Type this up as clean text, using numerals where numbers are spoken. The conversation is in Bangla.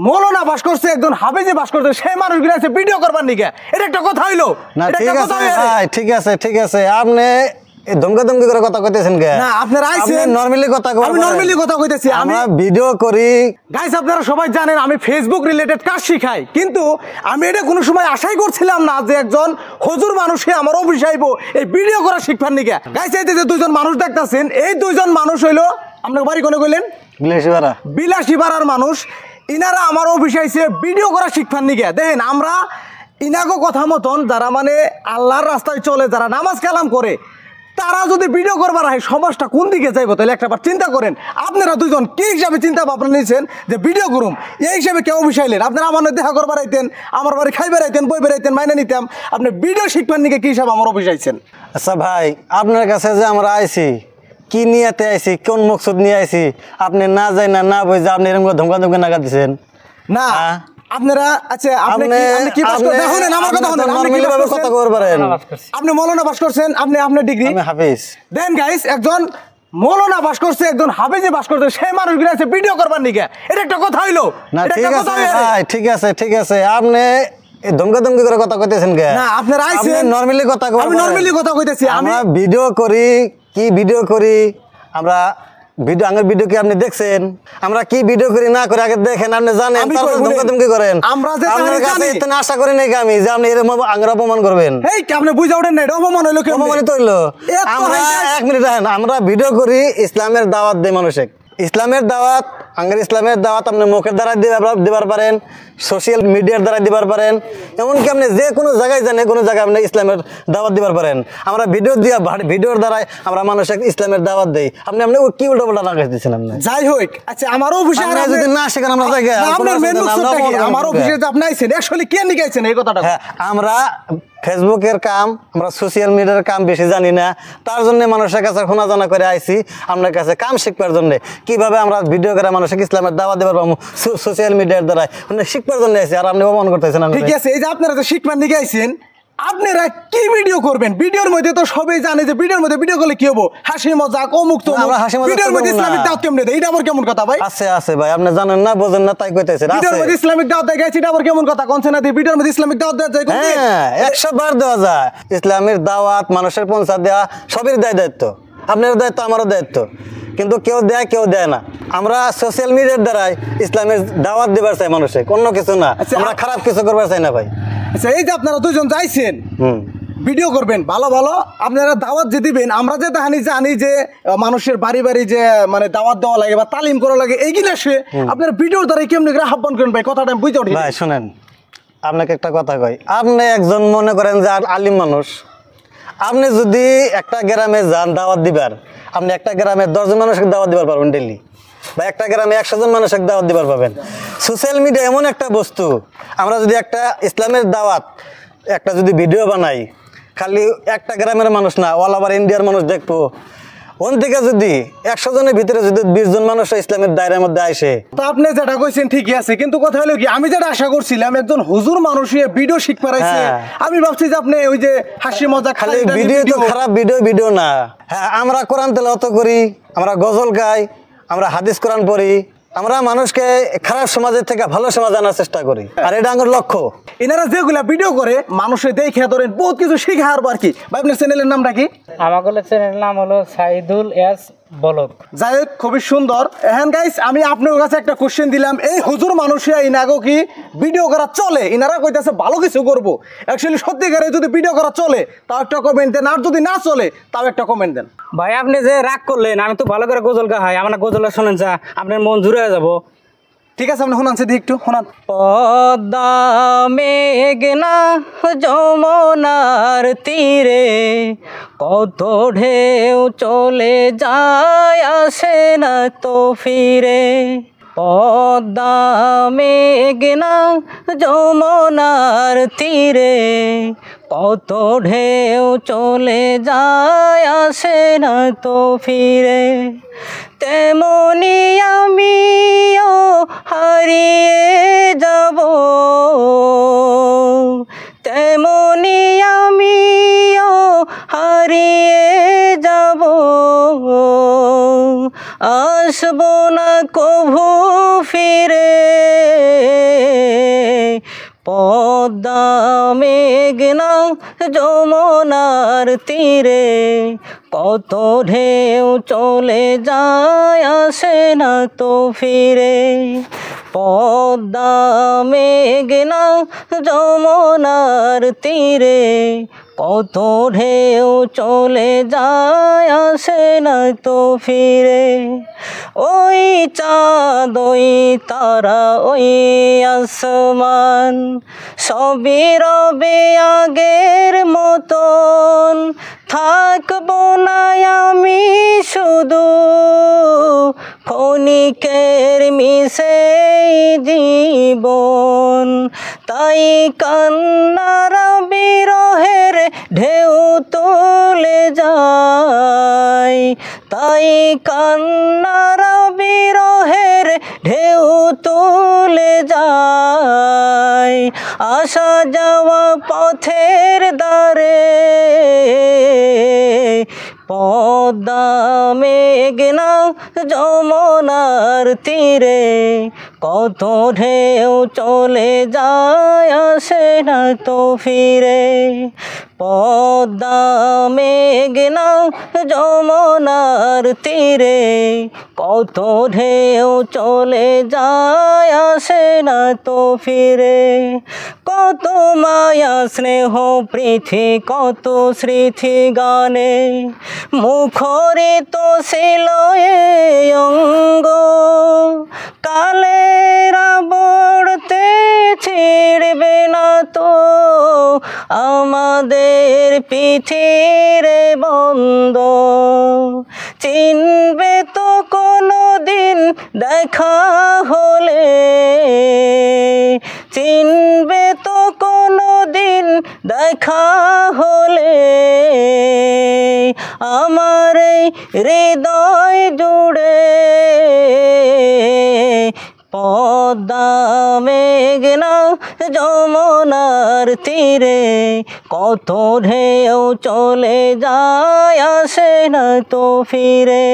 মৌলানা বাস করছে, একজন হাফেজে বাস করছে, সেই মানুষগুলো আছে ভিডিও করবার নিকে। এটা একটা কথা হইলো না? ঠিক আছে ভাই, ঠিক আছে, ঠিক আছে। আপনি ধমকা ধমকি করে কথা কইতেছেন কে? না, আপনারা আইছেন নরমালি কথা কই। আমি নরমালি কথা কইতেছি। আমরা ভিডিও করি। গাইস, আপনারা সবাই জানেন আমি ফেসবুক রিলেটেড কাজ শিখাই, কিন্তু আমি এটা কোনো সময় আশাই করছিলাম না যে একজন হুজুর মানুষে আমার অফিস আইবো এই ভিডিও করা শিখবার নিকে। গাইস, এই যে দুইজন মানুষ দেখতাছেন, এই দুইজন মানুষ হইলো, আপনার বাড়ি কোনে কইলেন? বিলাসীপাড়া। বিলাসীপাড়ার মানুষ। ইনারা আমার অফিসে আইছে ভিডিও করা শিখবার নিকে। দেখেন, আমরা ইনাগো কথা মতন যারা মানে আল্লাহর রাস্তায় চলে, যারা নামাজ কালাম করে, তারা যদি ভিডিও করবার হয় সমাজটা কোন দিকে যাইব? তাহলে একটাবার চিন্তা করেন। আপনারা দুজন কি হিসাবে চিন্তা ভাবনা নিয়েছেন যে ভিডিও করুম? এই হিসাবে কেউ বিষাইলেন? আপনারা আমার দেখা করবার আইতেন, আমার বাড়ি খাইবার আইতেন, বই বেড়াইতেন, মাইনে নিতাম। আপনি ভিডিও শিখবার নিকে কি হিসাবে আমার অফিস আইছেন? আচ্ছা ভাই, আপনার কাছে যে আমরা আইছি, কি নিয়েতে আইছি, কোন মকসুদ নিয়ে আইছি, আপনি না যাই না বুঝে আপনি এরকম ধমকা ধমকা নাগা দিচ্ছেন না? আপনারা আচ্ছা, আপনি কি পাস করছেন? শুনেন আমার কথা, শুনেন। আপনি কি ভাবে কথা কইবার পারেন? আপনি মৌলানা পাস করছেন, আপনি ডিগ্রি। আমি হাফেজ। দেন গাইস, একজন মৌলানা বাস করছে, একজন হাফেজে বাস করছে, সেই মানুষগুলো আছে ভিডিও করবার নিকে। এটা একটা কথা হইলো? না? ঠিক আছে ভাই, ঠিক আছে, ঠিক আছে। আপনি ধমকা ধমকি করে কথা কইতেছেন কে? না, আপনারা আইছেন নরমালি কথা কই। আমি নরমালি কথা কইতেছি। আমরা ভিডিও করি। কি ভিডিও করি আমরা? ভিডিও আগের ভিডিও কি আপনি দেখছেন? আমরা কি ভিডিও করি না করে আগে দেখেন, আপনি জানেন, তারপর ধমকা ধমকি করেন। আমরা যে আপনার কাছে ইতনা আশা করি নাই আমি যে আপনি এরকম আঙ্গরা অপমান করবেন। এই কি আপনি বুঝা ওঠেন না? এটা অপমান হইলো কেন? অপমানিত হইলো। আমরা 1 মিনিট দেখেন, আমরা ভিডিও করি, ইসলামের দাওয়াত দেই মানুষকে। ইসলামের দাওয়াত, আঙ্গের ইসলামের দাওয়াত আপনি মুখের দ্বারা দিবার পারেন, সোশ্যাল মিডিয়ার দ্বারা দিবার পারেন, এমনকি আপনি যে কোনো জায়গায় জানে কোনো জায়গায় আপনি ইসলামের দাওয়াত দিবার পারেন। আমরা ভিডিও দিয়া, ভিডিওর দ্বারাই আমরা মানুষকে ইসলামের দাওয়াত দেই। আপনি কি উল্টো পাল্টা লাগাই দিচ্ছেন আপনি? যাই হোক, আচ্ছা, আমার অফিসে যদি না শেখেন আমরা জায়গায় আমার অফিসে যে আপনি আইছেন আসলে কে নিয়ে আইছেন এই কথাটা? হ্যাঁ, আমরা ফেসবুকের কাম, আমরা সোশ্যাল মিডিয়ার কাম বেশি জানি না, তার জন্য মানুষের কাছে শোনা জানা করে আইছি আপনার কাছে কাম শিখবার জন্য। কিভাবে আমরা ভিডিও করে মানুষকে ইসলামের দাওয়াত দেবার পাবো সোশ্যাল মিডিয়ার দ্বারা, মানে শিখবার জন্য আইছি। আর আপনি অপমান করতেছেন। ঠিক আছে, এই যে আপনারা যে শিখবার নিয়ে আইছেন, আপনারা কি ভিডিও করবেন? ভিডিওর মধ্যে তো সবাই জানে যে ভিডিওর মধ্যে ভিডিও করলে কি হবো? হাসি মজাক, অমুক তো। আমরা হাসি মজাক ভিডিওর মধ্যে ইসলামিক দাওয়াত কেমনে দেয়? এটা আবার কেমন কথা ভাই? আছে ভাই, আপনি জানেন না, বোঝেন না, তাই কইতেছেন। ভিডিওর মধ্যে ইসলামিক দাওয়াত দেয় গেছে, এটা আবার কেমন কথা? কোন না দিয়ে ভিডিওর মধ্যে ইসলামিক দাওয়াত দেওয়া যায়? হ্যাঁ, 100 বার দেওয়া যায়। ইসলামের দাওয়াত মানুষের পৌঁছা দেওয়া সবের দায়িত্ব। আপনার দায়িত্ব, আমারও দায়িত্ব, কিন্তু কেউ দেয় কেউ দেয় না। আমরা সোশ্যাল মিডিয়ার দ্বারাই ইসলামের দাওয়াত দিবার চাই মানুষে, অন্য কিছু না। আমরা খারাপ কিছু করবার চাই না ভাই। আচ্ছা, এই যে আপনারা দুজন যাইছেন ভিডিও করবেন, ভালো ভালো আপনারা দাওয়াত যে দিবেন, আমরা যে জানি যে মানুষের বাড়ি বাড়ি যে মানে দাওয়াত দেওয়া লাগে বা তালিম করা লাগে, এইগুলা সে আপনারা ভিডিওর দ্বারা কেমনি করে আহ্বান করেন ভাই? কথাটা আমি বুঝতে পারি ভাই। শুনেন, আপনাকে একটা কথা কই। আপনি একজন মনে করেন যে আলিম মানুষ, আপনি যদি একটা গ্রামে যান দাওয়াত দিবার, আপনি একটা গ্রামে 10 জন মানুষকে দাওয়াত দিবার পারবেন ডেইলি, বা একটা গ্রামে 100 জন মানুষকে দাওয়াত দিবার পাবেন। সোশ্যাল মিডিয়া এমন একটা বস্তু, আমরা যদি একটা ইসলামের দাওয়াত একটা যদি ভিডিও বানাই, খালি একটা গ্রামের মানুষ না, অল ওভার ইন্ডিয়ার মানুষ দেখবো। ওন থেকে যদি 100 জনের ভিতরে যদি 20 জন মানুষ ইসলামের দায়রার মধ্যে আসে, তো আপনি যেটা কইছেন ঠিকই আছে, কিন্তু কথা হলো কি, আমি যেটা আশা করছিলাম একজন হুজুর মানুষ ভিডিও শিখ পারাইছে, আমি ভাবছি যে আপনি ওই যে হাসি মজা খালি ভিডিও, তো খারাপ ভিডিও না। হ্যাঁ, আমরা কোরআন তেলাওয়াত করি, আমরা গজল গাই, আমরা হাদিস কোরআন পড়ি, আমরা মানুষকে খারাপ সমাজের থেকে ভালো সমাজ আনার চেষ্টা করি, আর এটা আমার লক্ষ্য। এনারা যেগুলা ভিডিও করে মানুষের দেখে ধরেন বহুত কিছু শিখে হারবো আর কি। ভাই, আপনার চ্যানেলের নামটা কি? আমার চ্যানেলের নাম হলো সাইদুল এস ব্লগ। যাই হোক, খুবই সুন্দর। এখন গাইস, আমি আপনার কাছে একটা কোশ্চেন দিলাম, এই হুজুর মানুষিয়া ইনাগো কি ভিডিও করা চলে? ইনারা কইতাছে ভালো কিছু করবো। অ্যাকচুয়ালি সত্যিকারে যদি ভিডিও করা চলে তাও একটা কমেন্ট দেন, আর যদি না চলে তাও একটা কমেন্ট দেন। ভাই, আপনি যে রাগ করলেন, আমি তো ভালো করে গজল গাই, আমার গজলটা শোনেন যা, আপনার মন জুড়ে যাবো। ঠিক আছে, আপনি শোনান সেদি একটু শোনান। পদ্মা মেঘনা যমুনার তীরে কত ঢেউ চলে যায়, আসে না তো ফিরে। পদ্মা মেঘনা যমুনার তীরে কত ঢেউ চলে যায়, আসে না তো ফিরে। তেমনি আমিও হারিয়ে যাব, তেমনি আমিও হারিয়ে যাব, আসব না কভু ফিরে। পদ্মা মেঘনা যমুনার তীরে কত ঢেউ চলে যায় আসে না তো ফিরে। পদ্মা মেঘনা যমুনার তীরে কত ঢেউ চলে যায় আসে না তো ফিরে। ওই চাঁদ ওই তারা ওই আসমান সবই রবে আগের মতন, থাকবো না আমি শুধু ক্ষণিকের মিশে জীবন। তাই কান্নার বিরহের ঢেউ তুলে যায়, তাই কান্নার বিরহের ঢেউ তুলে যায়। আসা যাওয়া পথের দ্বারে পদ্মা মেঘনা যমুনার তীরে কত ঢেউ চলে যায় আসে না তো ফিরে। পদ্মা মেঘনা যমুনার তীরে কত ঢেউ চলে যায় আসে না তো ফিরে। কত মায়া স্নেহ প্রীতি কত স্মৃতি গানে মুখরিত ছিল এই অঙ্গ, কালের আবর্তে ছিড়বে না তো আমাদের পৃথিবীর বন্ধ। চিনবে তো কোনো দিন দেখা হলে, চিনবে তো কোনো দিন দেখা হলে আমার এই হৃদয় জুড়ে। পদ্মা মেঘনা যমুনার তীরে কত ঢেউ চলে যায় আসে না তো ফিরে।